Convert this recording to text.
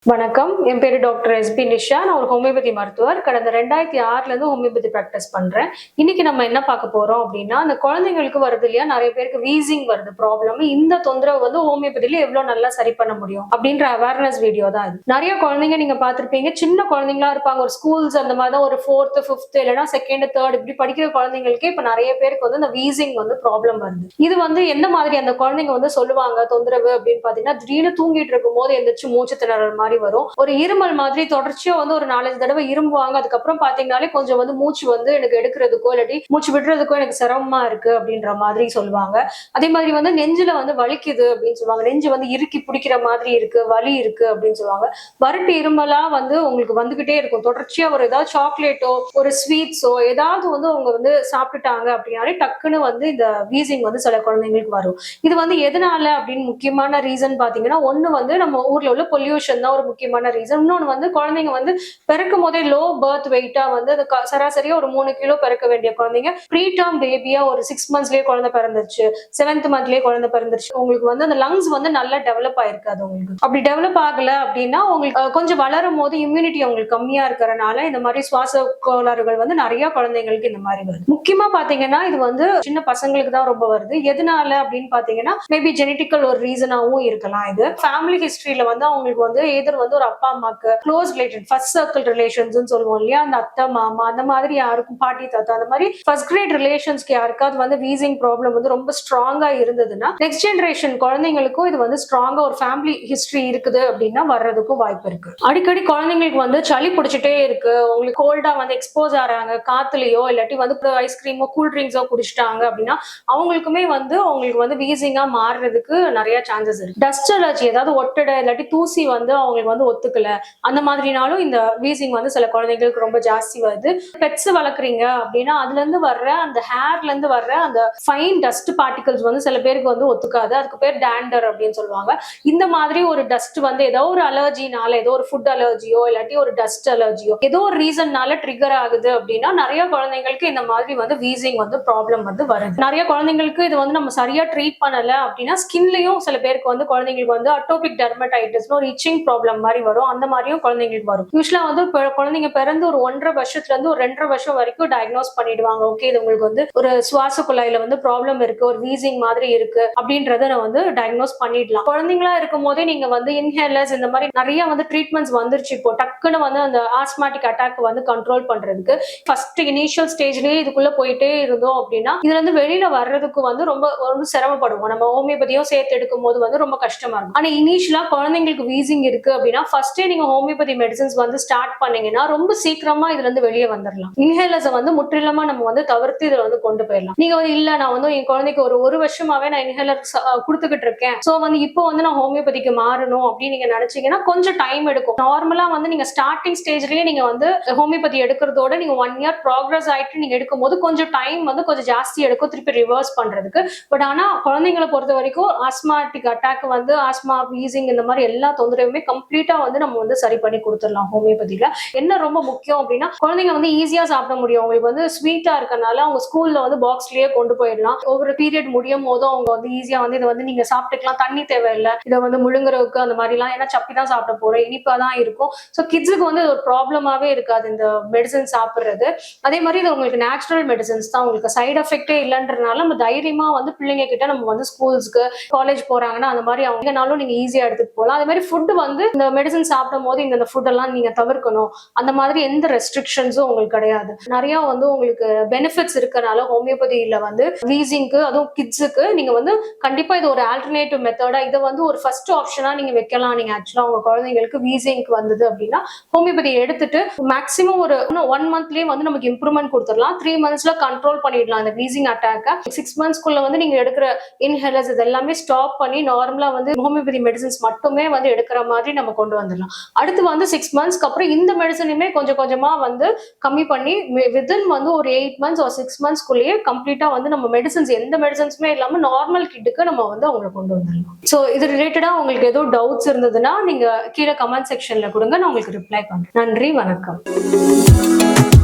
வணக்கம், என் பேரு doctor SP Nisha. நான் ஒரு ஹோமியோபதி மருத்துவர். கடந்த 2006ல இருந்து ஹோமியோபதி பிராக்டிஸ் பண்றேன். இன்னைக்கு நம்ம என்ன பார்க்க போறோம் அப்படின்னா, அந்த குழந்தைங்களுக்கு வருது இல்லையா, நிறைய பேருக்கு வீசிங் வருது ப்ராப்ளம். இந்த தொந்தரவு வந்து ஹோமியோபதியில எவ்வளவு நல்லா சரி பண்ண முடியும் அப்படின்ற அவேர்னஸ் வீடியோ தான் இது. நிறைய குழந்தைங்க நீங்க பார்த்திருப்பீங்க, சின்ன குழந்தைங்களா இருப்பாங்க. ஒரு ஸ்கூல்ஸ் அந்த மாதிரி தான், ஒரு 4th 5th இல்லைன்னா 2nd 3rd இப்படி படிக்கிற குழந்தைங்களுக்கு இப்ப நிறைய பேருக்கு வந்து இந்த வீசிங் வந்து ப்ராப்ளம் வருது. இது வந்து எந்த மாதிரி அந்த குழந்தைங்க வந்து சொல்லுவாங்க தொந்தரவு அப்படின்னு பாத்தீங்கன்னா, திடீர்னு தூங்கிட்டு இருக்கும் போது எந்திரிச்சு மூச்சு திணறல் மாதிரி வரும். ஒரு இருமல் மாதிரி தொடர்ச்சியா வந்து ஒரு 4-5 தடவை இரும்புவாங்க. அதுக்கப்புறம் பாத்தீங்கன்னாலே கொஞ்சம் வந்து மூச்சு வந்து எனக்கு எடுக்கிறதுக்கோ இல்லாட்டி மூச்சு விடுறதுக்கோ எனக்கு சிரமமா இருக்கு அப்படின்ற மாதிரி சொல்லுவாங்க. அதே மாதிரி வந்து நெஞ்சில வந்து வலிக்குது அப்படின்னு சொல்லுவாங்க. நெஞ்சு வந்து இறுக்கி பிடிக்கிற மாதிரி இருக்கு, வலி இருக்கு அப்படின்னு சொல்லுவாங்க. வரட்டு இருமலா வந்து உங்களுக்கு வந்துகிட்டே இருக்கும். தொடர்ச்சியா ஒரு ஏதாவது சாக்லேட்டோ ஒரு ஸ்வீட்ஸோ ஏதாவது வந்து அவங்க வந்து சாப்பிட்டுட்டாங்க அப்படின்னாலே டக்குன்னு வந்து இந்த வீசிங் வந்து சில குழந்தைங்களுக்கு வரும். இது வந்து எதனால அப்படின்னு முக்கியமான ரீசன் பாத்தீங்கன்னா, ஒண்ணு வந்து நம்ம ஊர்ல உள்ள பொல்யூஷன் தான் ஒரு முக்கியமான ரீசன். இன்னொன்னு வந்து குழந்தைங்க வந்து பிறக்கும் போதே லோ பர்த் வெயிட்டா வந்து அது சராசரியா ஒரு 3 கிலோ பிறக்க வேண்டிய குழந்தைங்க ப்ரீடேர்ம் பேபியா ஒரு 6 monthsலயே குழந்தை பிறந்துருச்சு, 7th monthலயே குழந்தை பிறந்துருச்சு. உங்களுக்கு வந்து அந்த லங்ஸ் வந்து நல்லா டெவலப் ஆயிருக்காது. உங்களுக்கு அப்படி டெவலப் ஆகல அப்படின்னா உங்களுக்கு கொஞ்சம் வளரும் போது இம்யூனிட்டி உங்களுக்கு கம்மியா இருக்கிறனால இந்த மாதிரி சுவாச கோளாறுகள் வந்து நிறைய குழந்தைங்களுக்கு இந்த மாதிரி வருது. முக்கியமா பாத்தீங்கன்னா இது வந்து சின்ன பசங்களுக்கு தான் ரொம்ப வருது. எதனால அப்படின்னு பாத்தீங்கன்னா, மேபி ஜெனட்டிக்கல் ஒரு ரீசனாவும் இருக்கலாம். இது ஃபேமிலி ஹிஸ்டரியில வந்து அவங்களுக்கு வந்து எதிர் வந்து ஒரு அப்பா அம்மாக்கு close relation, first circle relations சொல்லுவோம் இல்லையா, அந்த அத்தை மாமா அந்த மாதிரி யாருக்கும், பாட்டி தாத்தா அந்த மாதிரி ஃபர்ஸ்ட் கிரேட் ரிலேஷன்ஸ்க்கு யாருக்காவது வந்து வீசிங் ப்ராப்ளம் வந்து ரொம்ப ஸ்ட்ராங்கா இருந்ததுன்னா நெக்ஸ்ட் ஜெனரேஷன் குழந்தைங்களுக்கும் இது வந்து ஸ்ட்ராங்கா ஒரு ஃபேமிலி ஹிஸ்டரி இருக்குது அப்படின்னா வர்றதுக்கும் வாய்ப்பு இருக்கு. அடிக்கடி குழந்தைங்களுக்கு வந்து சளி பிடிச்சிட்டே இருக்கு, உங்களுக்கு கோல்டா வந்து எக்ஸ்போஸ் ஆறாங்க காத்துலயோ இல்லாட்டி வந்து ஐஸ்கிரீமோ கூல் ட்ரிங்க்ஸோ குடிச்சிட்டாங்க அப்படின்னா அவங்களுக்குமே வந்து அவங்களுக்கு வந்து வீசிங்கா மாறுறதுக்கு நிறைய சான்சஸ் இருக்கு. டஸ்ட் அலர்ஜி, ஏதாவது ஒட்டடை இல்லாட்டி தூசி வந்து அவங்களுக்கு வந்து ஒத்துக்கல அந்த மாதிரினாலும் இந்த வீசிங் வந்து சில குழந்தைங்களுக்கு ரொம்ப ஜாஸ்தி வருது. பெட்ஸ் வளர்க்குறீங்க அப்படின்னா அதுல இருந்து வர்ற அந்த ஹேர்ல இருந்து வர்ற அந்த ஃபைன் டஸ்ட் பார்ட்டிகல்ஸ் வந்து சில பேருக்கு வந்து ஒத்துக்காது. அதுக்கு பேர் டேண்டர் அப்படின்னு சொல்லுவாங்க. இந்த மாதிரி ஒரு டஸ்ட் வந்து ஏதோ ஒரு அலர்ஜினால, ஏதோ ஒரு ஃபுட் அலர்ஜியோ இல்லாட்டி ஒரு டஸ்ட் அலர்ஜியோ ஏதோ ஒரு ரீசன்னால ட்ரிகர் ஆகுது அப்படின்னா நிறைய குழந்தைங்களுக்கு இந்த மாதிரி வந்து வீசிங் வந்து ப்ராப்ளம் வந்து வருது. நிறைய குழந்தைங்களுக்கு இது வந்து நம்ம சரியா ட்ரீட் பண்ணல அப்படின்னா ஸ்கின்லயும் சில பேருக்கு வந்து குழந்தைங்களுக்கு வந்து அட்டோபிக் டெர்மடைட்டிஸ் ஒரு இச்சிங் ப்ராப்ளம் மாதிரி வரும். அந்த மாதிரியும் குழந்தைங்களுக்கு வரும். யூஸ்வலா வந்து குழந்தைங்க பிறந்து ஒரு 1.5 வருஷத்துல இருந்து ஒரு 2.5 வருஷம் வரைக்கும் டயக்னோஸ் பண்ணிடுவாங்க. ஓகே, இது உங்களுக்கு வந்து ஒரு சுவாச குழாயில வந்து ப்ராப்ளம் இருக்கு, ஒரு வீசிங் மாதிரி இருக்கு அப்படின்றத நான் வந்து டயக்னோஸ் பண்ணிடலாம். குழந்தைங்களா இருக்கும் போதே நீங்க வந்து இன்ஹேலர்ஸ் இந்த மாதிரி நிறைய வந்து ட்ரீட்மெண்ட்ஸ் வந்துருச்சு. இப்போ டக்குன்னு வந்து அந்த ஆஸ்மாட்டிக் அட்டாக் வந்து கண்ட்ரோல் பண்றதுக்கு ஃபர்ஸ்ட் இனிஷியல் ஸ்டேஜ்லயே இதுக்குள்ள போயிட்டே இருந்தோம் அப்படின்னா இதுல இருந்து வெளியில வர்றதுக்கு வந்து ரொம்ப சிரமப்படுவோம். நம்ம ஹோமியோபதியும் சேர்த்து எடுக்கும் போது வந்து ரொம்ப கஷ்டமா இருக்கும். ஆனா இனிஷியலா குழந்தைங்களுக்கு வீசிங் இருக்கு அப்படின்னா ஃபர்ஸ்டே நீங்க ஹோமியோபதி மெடிசன்ஸ் வந்து ஸ்டார்ட் பண்ணீங்கன்னா ரொம்ப சீக்கிரமா இதுல இருந்து வெளியே வந்துடலாம். இன்ஹேலர்ஸ் வந்து முற்றிலுமா நம்ம வந்து தவிர்த்து இதுல வந்து கொண்டு போயிடலாம். நீங்க வந்து இல்ல, நான் வந்து என் குழந்தைக்கு ஒரு வருஷமாவே நான் இன்ஹேலர் கொடுத்துக்கிட்டு இருக்கேன், சோ வந்து இப்போ வந்து நான் ஹோமியோபதிக்கு மாறணும் அப்படின்னு நீங்க நினைச்சீங்கன்னா கொஞ்சம் டைம் எடுக்கும். நார்மலா வந்து நீங்க ஸ்டார்டிங் ஸ்டேஜ்லயே நீங்க வந்து ஹோமியோபதி எடுக்கிறதோட நீங்க 1 year ப்ராக்ரஸ் ஆயிட்டு நீங்க எடுக்கும் போது கொஞ்சம் டைம் வந்து கொஞ்சம் ஜாஸ்தி எடுக்கும் திருப்பி ரிவர்ஸ் பண்றதுக்கு. பட் ஆனா குழந்தைங்களை பொறுத்த வரைக்கும் ஆஸ்மாட்டிக் அட்டாக் வந்து ஆஸ்மா, வீசிங் இந்த மாதிரி எல்லா தொந்தரவுமே கம்ப்ளீட்டா வந்து நம்ம வந்து சரி பண்ணி கொடுத்துடலாம் ஹோமியோபதியில. என்ன ரொம்ப முக்கியம் அப்படின்னா குழந்தைங்க வந்து ஈஸியா சாப்பிட முடியும். அவங்களுக்கு வந்து ஸ்வீட்டா இருக்கனால அவங்க ஸ்கூல்ல வந்து பாக்ஸ்லயே கொண்டு போயிடலாம். ஒவ்வொரு பீரியட் முடியும் போதும் அவங்க வந்து ஈஸியா வந்து இதை வந்து நீங்க சாப்பிட்டுக்கலாம், தண்ணி தேவையில்லை, இதை வந்து முழுங்குறதுக்கு அந்த மாதிரி எல்லாம், ஏன்னா சப்பி தான் சாப்பிட போறோம், இனிப்பா தான் இருக்கும். ஸோ கிட்ஸுக்கு வந்து ஒரு ப்ராப்ளமாவே இருக்காது இந்த மெடிசன் சாப்பிடுறது. அதே மாதிரி இது உங்களுக்கு நேச்சுரல் மெடிசன்ஸ் தான், உங்களுக்கு சைட் எஃபெக்டே இல்லைன்றதுனால நம்ம தைரியமா வந்து பிள்ளைங்க கிட்ட நம்ம வந்து ஸ்கூல்ஸ்க்கு காலேஜ் போறாங்கன்னா அந்த மாதிரி அவங்கனாலும் நீங்க ஈஸியா எடுத்துட்டு போகலாம். அதே மாதிரி ஃபுட் வந்து இந்த மெடிசன் சாப்பிடும் போது இந்த ஃபுட் எல்லாம் நீங்க தவிர்க்கணும், அந்த மாதிரி எந்த ரெஸ்ட்ரிக்ஷன்ஸும் உங்களுக்கு கிடையாது. நிறைய வந்து உங்களுக்கு பெனிஃபிட்ஸ் இருக்கனால ஹோமியோபதியில வந்து வீசிங்க்கு, அதுவும் கிட்ஸுக்கு நீங்க வந்து கண்டிப்பா இது ஒரு ஆல்டர்னேட்டிவ் மெத்தடா இதை வந்து ஒரு ஃபர்ஸ்ட் ஆப்ஷனா நீங்க வைக்கலாம். நீங்க ஆக்சுவலா உங்க குழந்தைங்களுக்கு வீசிங்க்கு வந்தது அப்படின்னா ஹோமியோபதி எடுத்துட்டு மேக்ஸிமம் ஒரு 1 monthலயே வந்து நமக்கு இம்ப்ரூவ்மெண்ட் கொடுத்துடலாம். 3 monthsல கண்ட்ரோல் பண்ணிடலாம் அந்த வீசிங் அட்டாக்க. 6 monthsக்குள்ள வந்து நீங்க எடுக்கிற இன்ஹேலர்ஸ் இது எல்லாமே ஸ்டாப் பண்ணி நார்மலா வந்து ஹோமியோபதி மெடிசன்ஸ் மட்டுமே வந்து எடுக்கிற மாதிரி நம்ம கொண்டு வந்துடலாம். அடுத்து வந்து 6 monthsக்கு அப்புறம் இந்த மெடிசனுமே கொஞ்சம் கொஞ்சமா வந்து கம்மி பண்ணி வித்தின் வந்து ஒரு 8 months or 6 monthsக்குள்ளேயே கம்ப்ளீட்டா வந்து நம்ம மெடிசன்ஸ் எந்த மெடிசன்ஸுமே இல்லாம நார்மல் கிட்டுக்கு நம்ம வந்து அவங்களை கொண்டு வந்துடலாம். ஸோ இது ரிலேட்டடா உங்களுக்கு ஏதோ டவுட்ஸ் இருந்ததுன்னா நீங்க கீழே கமெண்ட் செக்ஷன்ல கொடுங்க, நான் உங்களுக்கு ரிப்ளை பண்றேன். நன்றி, வணக்கம்.